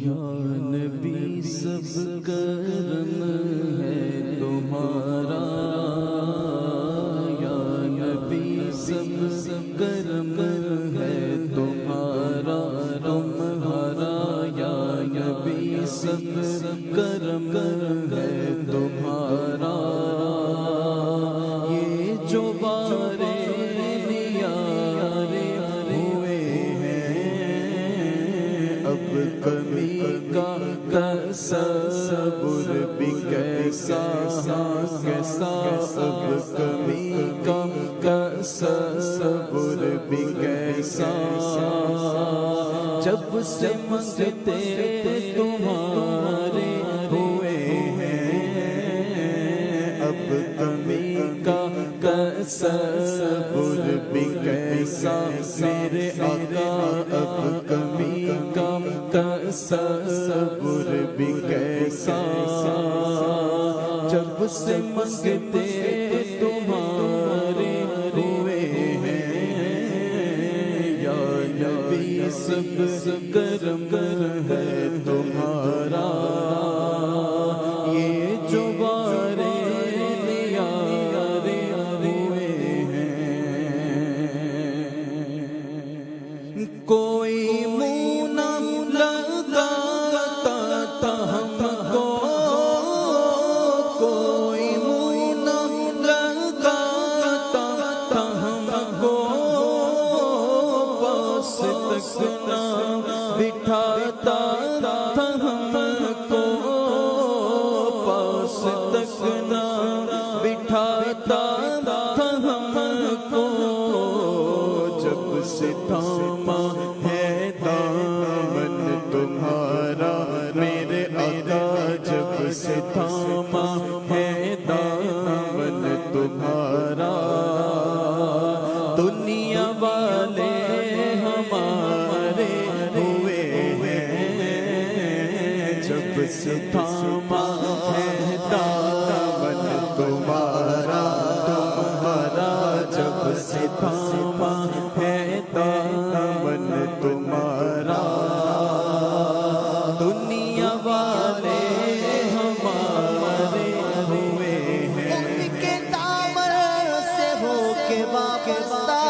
یا نبی سب کرم ہے تمہارا، یا نبی سب کرم ہے تمہارا، تمہارا یا نبی سب کرم ہے تمہارا، یہ جو بارے نیارے ہوئے ہیں اب کمی کا تصور بھی کیسا کیسا، اب کمی کا تصور بھی کیسا، جب سے منگتے تمہارے ہوئے ہیں اب کمی کا تصور بھی کیسا، میرے آقا اب کمی کا تصور بھی کیسا، جب سے منگتے تمہارے ہوئے ہیں یا نبی سب کرم ہے تمہارا، یہ جو بارے نیارے ہوئے ہیں، کوئی منہ نہ لگاتا تھا ہم کو، کوئی منہ نہ لگاتا تھا ہم کو، پاس تک نہ بٹھاتا تھا ہم کو، پاس تک نہ بٹھاتا تھا ہم کو، جب سے تھاما ہے دامن تمہارا میرے آقا، جب سے تھاما ہے دامن تمہارا، دنیا والے ہمارے ہوئے ہیں، جب سے تھاما ہے دامن تمہارا، تمہارا جب سے تھاما ہے دامن تمہارا، دنیا والے ہمارے ہوئے ہیں، ان کے دامن سے ہو کے وابستہ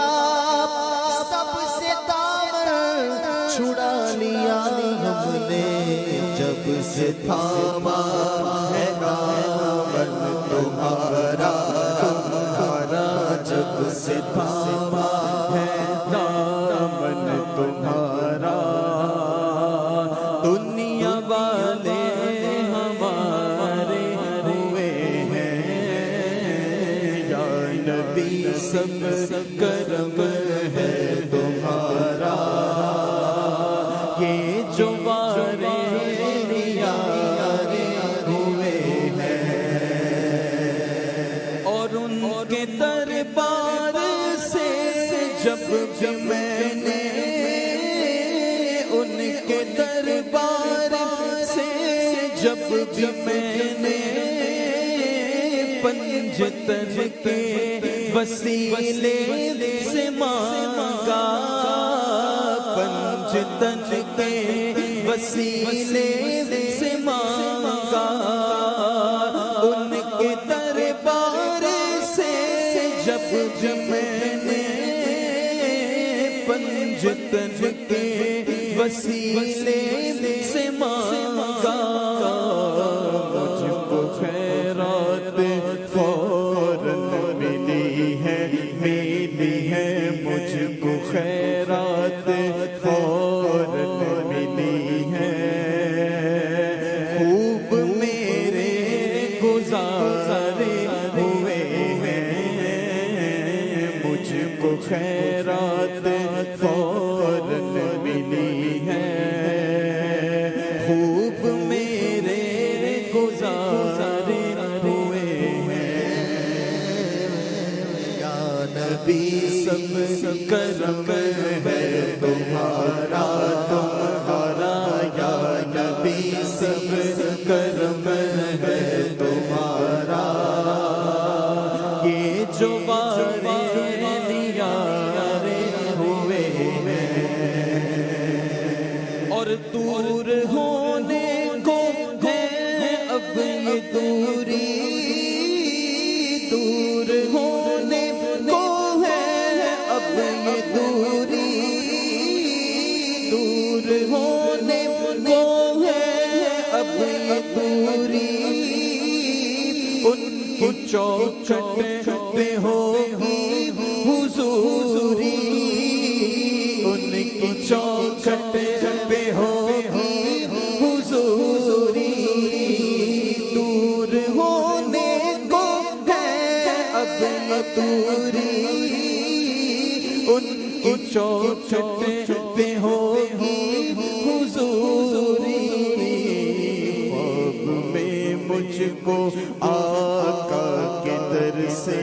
سب سے دامن چھڑا لیا ہم نے، جب سے تھاما ہے دامن تمہارا، تمہارا جب سے تھاما ہے دامن تمہارا، دنیا والے ہمارے ہوئے ہیں، یا نبی سب کرم ہے تمہارا، یہ جو بارے نیارے ہوئے ہیں، اور ان کے دربار سے جب بھی میں نے، ان کے دربار سے جب بھی میں نے پنجتن کے وسیلے سے مانگا، پنجتن کے وسیلے سے مانگا، ان کے دربار سے جب بھی میں نے پنجتن کے وسیلے سے مانگا، مجھ کو خیرات فوراً ملی ہے مجھ کو خیرات فوراً ملی ہے، خوب میرے گزارے ہوئے ہیں، مجھ کو خیرات فوراً ملی ہے، خوب میرے گزارے ہوئے ہیں، یا نبی سب کرم ہے تمہارا، تمہارا یا نبی سب کرم ہے تمہارا، یہ جو بارے نیارے ہوئے ہیں، اور دور ہو چوکھٹ پہ ہوگی حضوری، ان کی چوکھٹ پہ ہوگی حضوری، دور ہونے کو ہے اب دوری، ان کی چوکھٹ پہ ہوگی حضوری، خواب میں مجھ کو آقا کے در سے،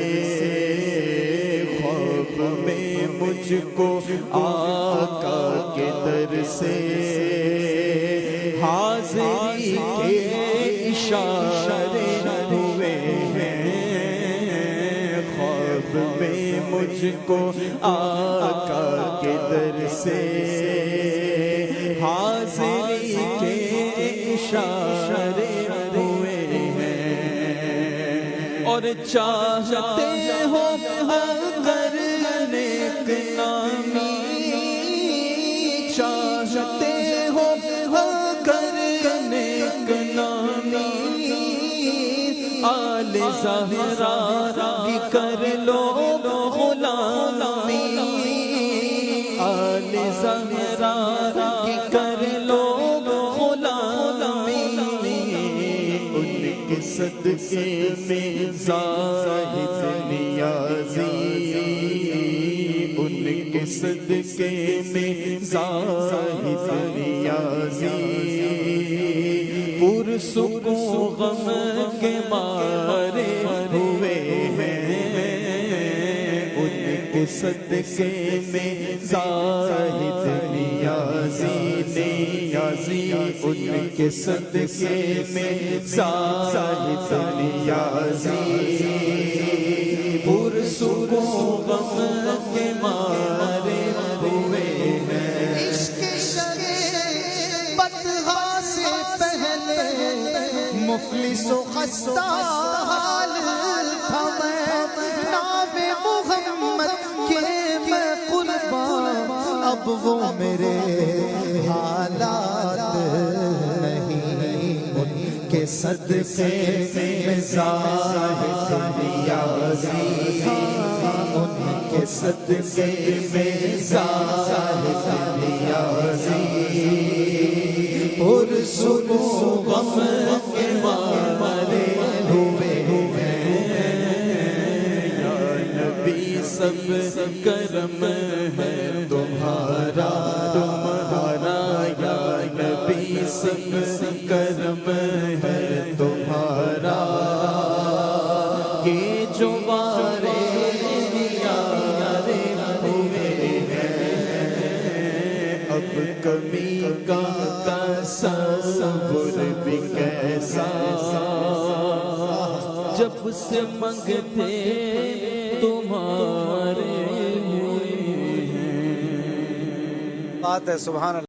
خواب میں مجھ کو آقا کے در سے حاضری کے اشارے ہوئے ہیں، خواب میں مجھ کو آقا کے در سے حاضری کے اشارے ہوئے ہیں، اور چاہتے ہو اگر نیک نامی، چاہتے ہو اگر نیک نامی، آل زہرا کی کر لو غلامی، آل زہرا کی کر لو غلامی، ان کے صدقے میں زاہد نیازی، ان کے صدقے میں زاہد نیازی، پرسکون غم کے مارے ہوئے ہیں، ان کے صدقے میں زاہد نیازی، نیازی، ان کے صدقے میں زاہد نیازی، پرسکون غم کے مارے ہوئے ہیں، عشق شریعت سے پہلے مفلس و خستہ حال تھا میں، نام محمد کے میں قربان، اب وہ میرے حالات نہیں، ان کے صدقے میں زاہد نیازی، ان کے صدقے میں زاہد نیازی، پرسکون غم کے مارے ہوئے ہیں، یا نبی سب کرم ہے تمہارا، تمہارا یا نبی سب کرم ہے تمہارا، یہ جو وارے نیارے ہوئے ہیں، اب کمی کا تصور بھی کیسا، جب سے منگتے تمہارے ہوئے ہیں، بات ہے، سبحان اللہ۔